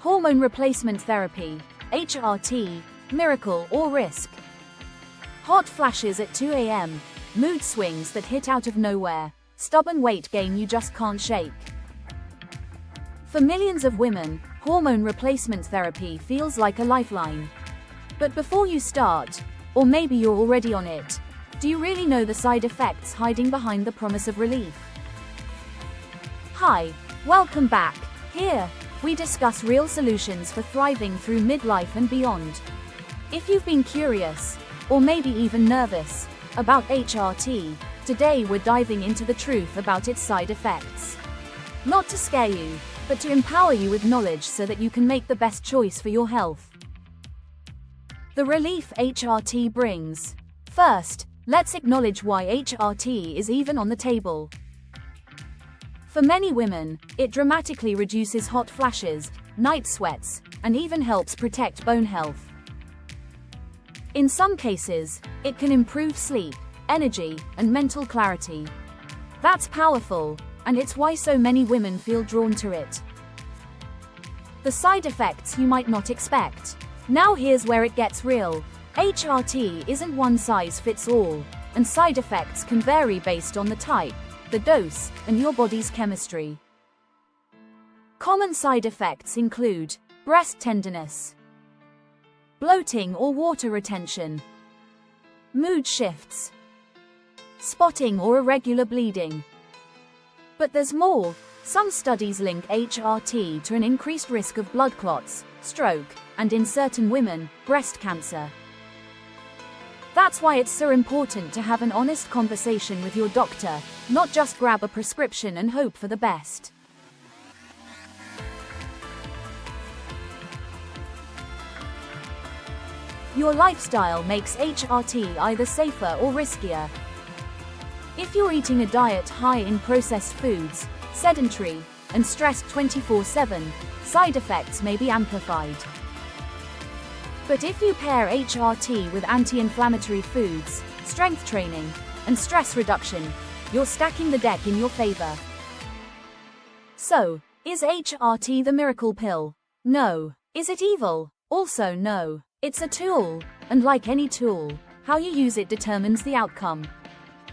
Hormone Replacement Therapy, HRT, miracle or risk? Hot flashes at 2 a.m., mood swings that hit out of nowhere, stubborn weight gain you just can't shake. For millions of women, hormone replacement therapy feels like a lifeline. But before you start, or maybe you're already on it, do you really know the side effects hiding behind the promise of relief? Hi, welcome back. Here, we discuss real solutions for thriving through midlife and beyond. If you've been curious, or maybe even nervous, about HRT, today we're diving into the truth about its side effects. Not to scare you, but to empower you with knowledge so that you can make the best choice for your health. The relief HRT brings. First, let's acknowledge why HRT is even on the table. For many women, it dramatically reduces hot flashes, night sweats, and even helps protect bone health. In some cases, it can improve sleep, energy, and mental clarity. That's powerful, and it's why so many women feel drawn to it. The side effects you might not expect. Now here's where it gets real. HRT isn't one size fits all, and side effects can vary based on the type, the dose, and your body's chemistry. Common side effects include breast tenderness, bloating or water retention, mood shifts, spotting or irregular bleeding. But there's more. Some studies link HRT to an increased risk of blood clots, stroke, and in certain women, breast cancer. That's why it's so important to have an honest conversation with your doctor, not just grab a prescription and hope for the best. Your lifestyle makes HRT either safer or riskier. If you're eating a diet high in processed foods, sedentary, and stressed 24/7, side effects may be amplified. But if you pair HRT with anti-inflammatory foods, strength training, and stress reduction, you're stacking the deck in your favor. So, is HRT the miracle pill? No. Is it evil? Also no. It's a tool, and like any tool, how you use it determines the outcome.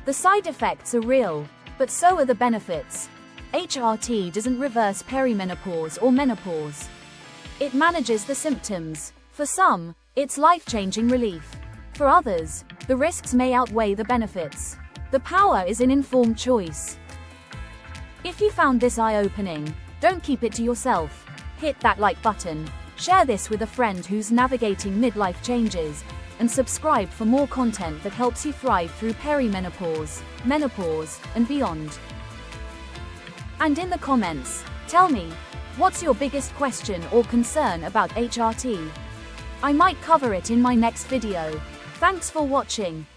The side effects are real, but so are the benefits. HRT doesn't reverse perimenopause or menopause. It manages the symptoms. For some, it's life-changing relief. For others, the risks may outweigh the benefits. The power is in informed choice. If you found this eye-opening, don't keep it to yourself. Hit that like button, share this with a friend who's navigating midlife changes, and subscribe for more content that helps you thrive through perimenopause, menopause, and beyond. And in the comments, tell me, what's your biggest question or concern about HRT? I might cover it in my next video. Thanks for watching.